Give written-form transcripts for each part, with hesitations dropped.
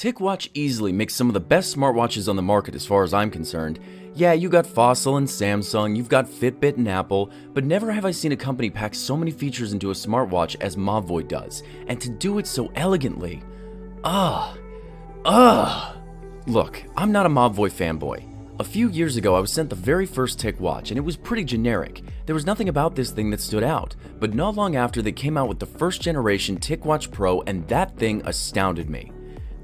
Ticwatch easily makes some of the best smartwatches on the market as far as I'm concerned. Yeah, you got Fossil and Samsung, you've got Fitbit and Apple, but never have I seen a company pack so many features into a smartwatch as Mobvoi does, and to do it so elegantly. Look, I'm not a Mobvoi fanboy. A few years ago I was sent the very first Ticwatch and it was pretty generic. There was nothing about this thing that stood out, but not long after they came out with the first generation Ticwatch Pro and that thing astounded me.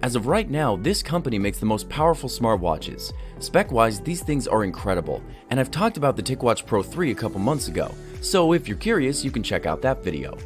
As of right now, this company makes the most powerful smartwatches. Spec-wise, these things are incredible, and I've talked about the Ticwatch Pro 3 a couple months ago, so if you're curious, you can check out that video.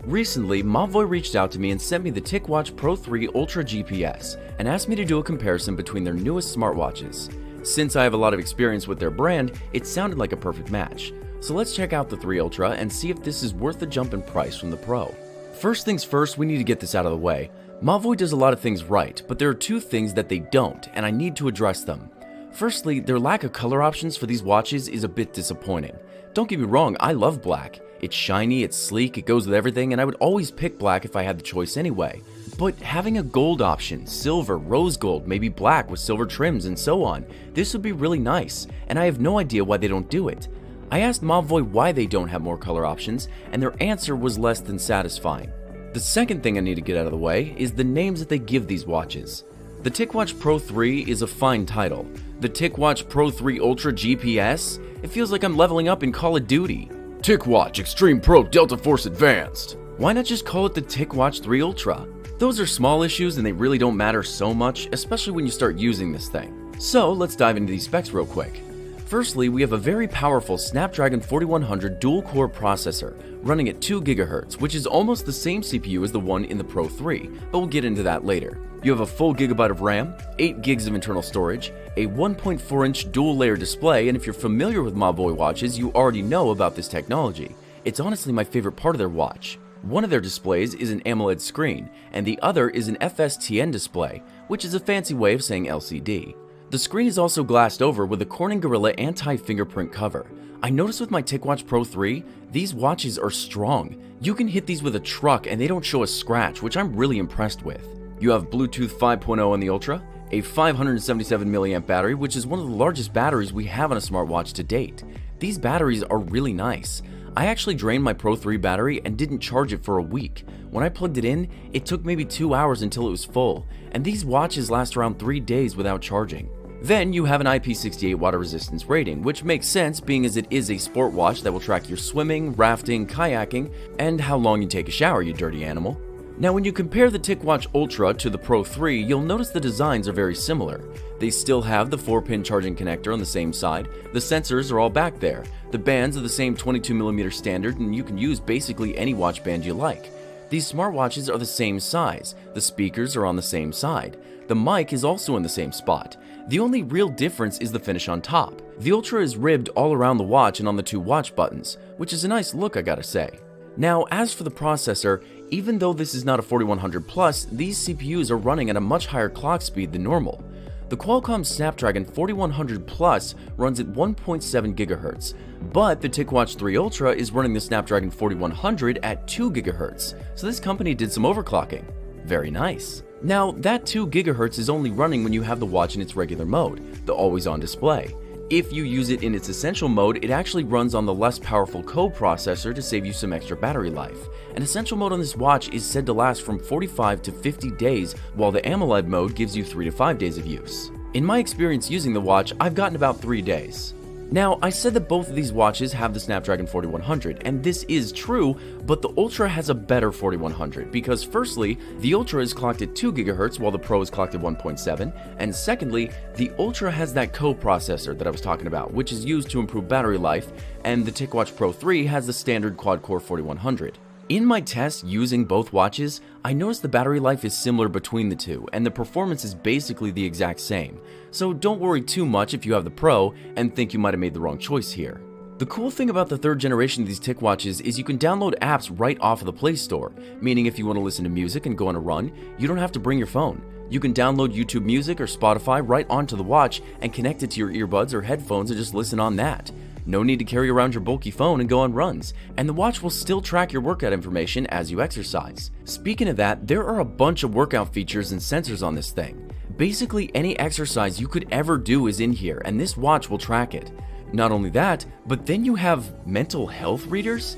Recently, Mobvoi reached out to me and sent me the Ticwatch Pro 3 Ultra GPS and asked me to do a comparison between their newest smartwatches. Since I have a lot of experience with their brand, it sounded like a perfect match. So let's check out the 3 Ultra and see if this is worth the jump in price from the Pro. First things first, we need to get this out of the way. Mobvoi does a lot of things right, but there are two things that they don't, and I need to address them. Firstly, their lack of color options for these watches is a bit disappointing. Don't get me wrong, I love black. It's shiny, it's sleek, it goes with everything, and I would always pick black if I had the choice anyway. But having a gold option, silver, rose gold, maybe black with silver trims and so on, this would be really nice, and I have no idea why they don't do it. I asked Mobvoi why they don't have more color options, and their answer was less than satisfying. The second thing I need to get out of the way is the names that they give these watches. The Ticwatch Pro 3 is a fine title. The Ticwatch Pro 3 Ultra GPS? It feels like I'm leveling up in Call of Duty. Ticwatch Extreme Pro Delta Force Advanced. Why not just call it the Ticwatch 3 Ultra? Those are small issues and they really don't matter so much, especially when you start using this thing. So let's dive into these specs real quick. Firstly, we have a very powerful Snapdragon 4100 dual-core processor running at 2 GHz, which is almost the same CPU as the one in the Pro 3, but we'll get into that later. You have a full gigabyte of RAM, 8 gigs of internal storage, a 1.4-inch dual-layer display, and if you're familiar with Mobvoi watches, you already know about this technology. It's honestly my favorite part of their watch. One of their displays is an AMOLED screen, and the other is an FSTN display, which is a fancy way of saying LCD. The screen is also glassed over with a Corning Gorilla anti-fingerprint cover. I noticed with my Ticwatch Pro 3, these watches are strong. You can hit these with a truck and they don't show a scratch, which I'm really impressed with. You have Bluetooth 5.0 on the Ultra, a 577 mAh battery, which is one of the largest batteries we have on a smartwatch to date. These batteries are really nice. I actually drained my Pro 3 battery and didn't charge it for a week. When I plugged it in, it took maybe 2 hours until it was full, and these watches last around 3 days without charging. Then you have an IP68 water resistance rating, which makes sense being as it is a sport watch that will track your swimming, rafting, kayaking, and how long you take a shower, you dirty animal. Now when you compare the Ticwatch Ultra to the Pro 3, you'll notice the designs are very similar. They still have the 4-pin charging connector on the same side, the sensors are all back there, the bands are the same 22mm standard, and you can use basically any watch band you like. These smartwatches are the same size, the speakers are on the same side, the mic is also in the same spot. The only real difference is the finish on top. The Ultra is ribbed all around the watch and on the 2 watch buttons, which is a nice look I gotta say. Now as for the processor, even though this is not a 4100 Plus, these CPUs are running at a much higher clock speed than normal. The Qualcomm Snapdragon 4100 Plus runs at 1.7 GHz, but the Ticwatch 3 Ultra is running the Snapdragon 4100 at 2 GHz, so this company did some overclocking. Very nice. Now, that 2 GHz is only running when you have the watch in its regular mode, the always-on display. If you use it in its essential mode, it actually runs on the less powerful co-processor to save you some extra battery life. An essential mode on this watch is said to last from 45 to 50 days, while the AMOLED mode gives you 3 to 5 days of use. In my experience using the watch, I've gotten about 3 days. Now, I said that both of these watches have the Snapdragon 4100, and this is true, but the Ultra has a better 4100 because firstly, the Ultra is clocked at 2 GHz while the Pro is clocked at 1.7, and secondly, the Ultra has that co-processor that I was talking about, which is used to improve battery life, and the Ticwatch Pro 3 has the standard quad-core 4100. In my test using both watches, I noticed the battery life is similar between the two, and the performance is basically the exact same. So don't worry too much if you have the Pro and think you might have made the wrong choice here. The cool thing about the 3rd generation of these Ticwatches is you can download apps right off of the Play Store, meaning if you want to listen to music and go on a run, you don't have to bring your phone. You can download YouTube Music or Spotify right onto the watch and connect it to your earbuds or headphones and just listen on that. No need to carry around your bulky phone and go on runs, and the watch will still track your workout information as you exercise. Speaking of that, there are a bunch of workout features and sensors on this thing. Basically, any exercise you could ever do is in here, and this watch will track it. Not only that, but then you have mental health readers?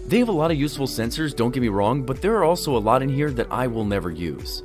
They have a lot of useful sensors, don't get me wrong, but there are also a lot in here that I will never use.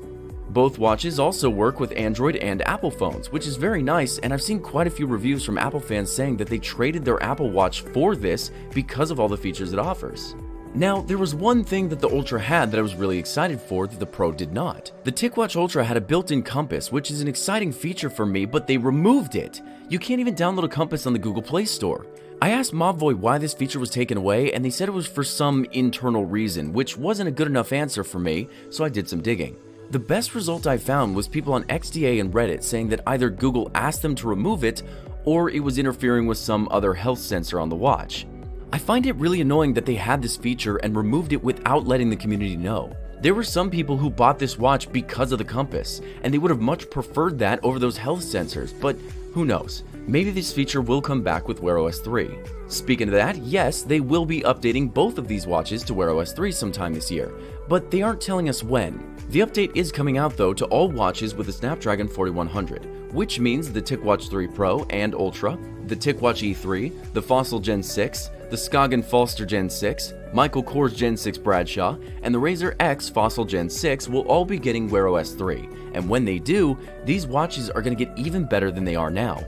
Both watches also work with Android and Apple phones, which is very nice, and I've seen quite a few reviews from Apple fans saying that they traded their Apple Watch for this because of all the features it offers. Now, there was one thing that the Ultra had that I was really excited for that the Pro did not. The Ticwatch Ultra had a built-in compass, which is an exciting feature for me, but they removed it. You can't even download a compass on the Google Play Store. I asked Mobvoi why this feature was taken away, and they said it was for some internal reason, which wasn't a good enough answer for me, so I did some digging. The best result I found was people on XDA and Reddit saying that either Google asked them to remove it or it was interfering with some other health sensor on the watch. I find it really annoying that they had this feature and removed it without letting the community know. There were some people who bought this watch because of the compass, and they would have much preferred that over those health sensors, but who knows? Maybe this feature will come back with Wear OS 3. Speaking of that, yes, they will be updating both of these watches to Wear OS 3 sometime this year, but they aren't telling us when. The update is coming out though to all watches with the Snapdragon 4100, which means the Ticwatch 3 Pro and Ultra, the Ticwatch E3, the Fossil Gen 6, the Skagen Falster Gen 6, Michael Kors Gen 6 Bradshaw, and the Razer X Fossil Gen 6 will all be getting Wear OS 3, and when they do, these watches are going to get even better than they are now.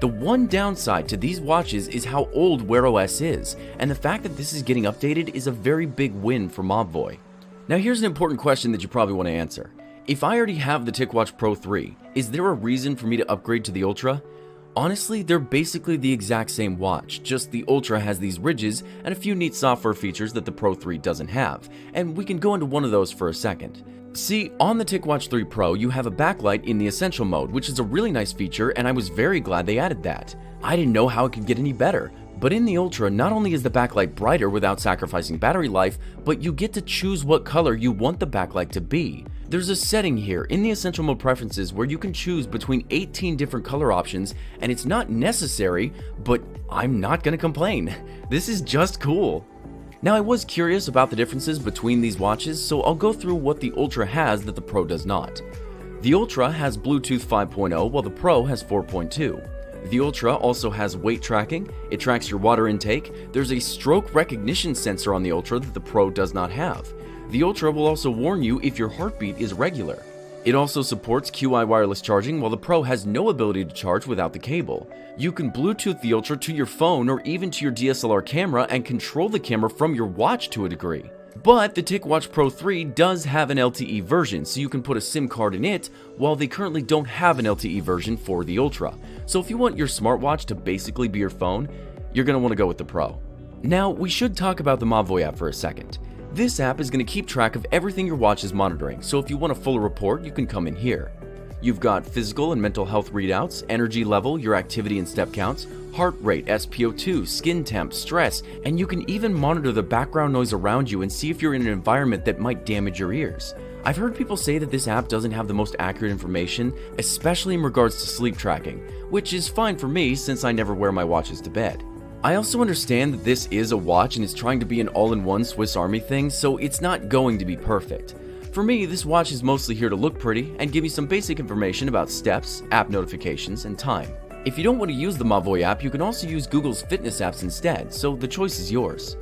The one downside to these watches is how old Wear OS is, and the fact that this is getting updated is a very big win for Mobvoi. Now here's an important question that you probably want to answer. If I already have the Ticwatch Pro 3, is there a reason for me to upgrade to the Ultra? Honestly, they're basically the exact same watch, just the Ultra has these ridges and a few neat software features that the Pro 3 doesn't have, and we can go into one of those for a second. See, on the Ticwatch 3 Pro, you have a backlight in the Essential mode, which is a really nice feature, and I was very glad they added that. I didn't know how it could get any better. But in the Ultra, not only is the backlight brighter without sacrificing battery life, but you get to choose what color you want the backlight to be. There's a setting here in the Essential Mode preferences where you can choose between 18 different color options, and it's not necessary, but I'm not gonna complain. This is just cool. Now, I was curious about the differences between these watches, so I'll go through what the Ultra has that the Pro does not. The Ultra has Bluetooth 5.0 while the Pro has 4.2. The Ultra also has weight tracking, it tracks your water intake, there's a stroke recognition sensor on the Ultra that the Pro does not have. The Ultra will also warn you if your heartbeat is regular. It also supports QI wireless charging while the Pro has no ability to charge without the cable. You can Bluetooth the Ultra to your phone or even to your DSLR camera and control the camera from your watch to a degree. But the Ticwatch Pro 3 does have an LTE version, so you can put a SIM card in it, while they currently don't have an LTE version for the Ultra. So if you want your smartwatch to basically be your phone, you're going to want to go with the Pro. Now, we should talk about the Mobvoi app for a second. This app is going to keep track of everything your watch is monitoring, so if you want a full report, you can come in here. You've got physical and mental health readouts, energy level, your activity and step counts, heart rate, SpO2, skin temp, stress, and you can even monitor the background noise around you and see if you're in an environment that might damage your ears. I've heard people say that this app doesn't have the most accurate information, especially in regards to sleep tracking, which is fine for me since I never wear my watches to bed. I also understand that this is a watch and it's trying to be an all-in-one Swiss Army thing, so it's not going to be perfect. For me, this watch is mostly here to look pretty and give me some basic information about steps, app notifications, and time. If you don't want to use the Mavoy app, you can also use Google's fitness apps instead, so the choice is yours.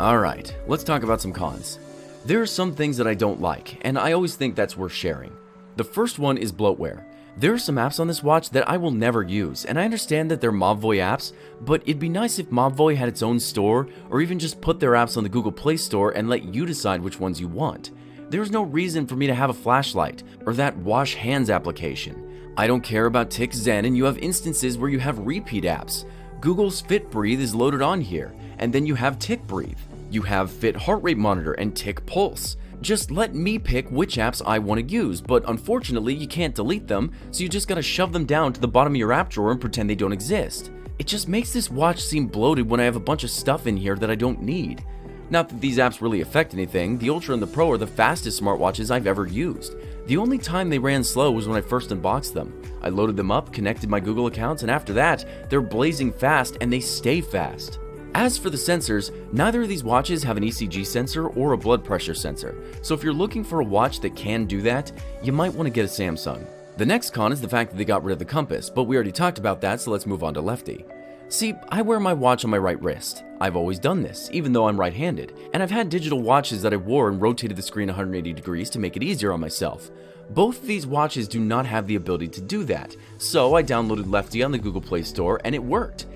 Alright, let's talk about some cons. There are some things that I don't like, and I always think that's worth sharing. The first one is bloatware. There are some apps on this watch that I will never use, and I understand that they're Mavoy apps, but it'd be nice if Mavoy had its own store, or even just put their apps on the Google Play Store and let you decide which ones you want. There's no reason for me to have a flashlight, or that wash hands application. I don't care about Tic Zen, and you have instances where you have repeat apps. Google's Fit Breathe is loaded on here, and then you have Tic Breathe. You have Fit Heart Rate Monitor and Tic Pulse. Just let me pick which apps I want to use, but unfortunately you can't delete them, so you just gotta shove them down to the bottom of your app drawer and pretend they don't exist. It just makes this watch seem bloated when I have a bunch of stuff in here that I don't need. Not that these apps really affect anything, the Ultra and the Pro are the fastest smartwatches I've ever used. The only time they ran slow was when I first unboxed them. I loaded them up, connected my Google accounts, and after that, they're blazing fast and they stay fast. As for the sensors, neither of these watches have an ECG sensor or a blood pressure sensor, so if you're looking for a watch that can do that, you might want to get a Samsung. The next con is the fact that they got rid of the compass, but we already talked about that, so let's move on to Lefty. See, I wear my watch on my right wrist. I've always done this, even though I'm right-handed, and I've had digital watches that I wore and rotated the screen 180 degrees to make it easier on myself. Both of these watches do not have the ability to do that, so I downloaded Lefty on the Google Play Store and it worked.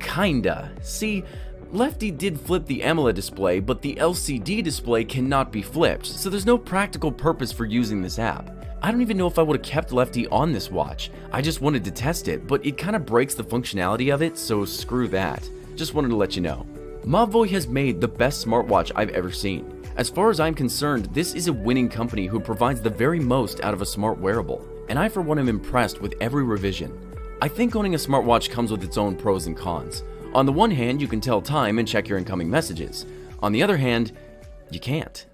Kinda. See, Lefty did flip the AMOLED display, but the LCD display cannot be flipped, so there's no practical purpose for using this app. I don't even know if I would have kept Lefty on this watch. I just wanted to test it, but it kind of breaks the functionality of it, so screw that. Just wanted to let you know. Mavoy has made the best smartwatch I've ever seen. As far as I'm concerned, this is a winning company who provides the very most out of a smart wearable, and I for one am impressed with every revision. I think owning a smartwatch comes with its own pros and cons. On the one hand, you can tell time and check your incoming messages. On the other hand, you can't.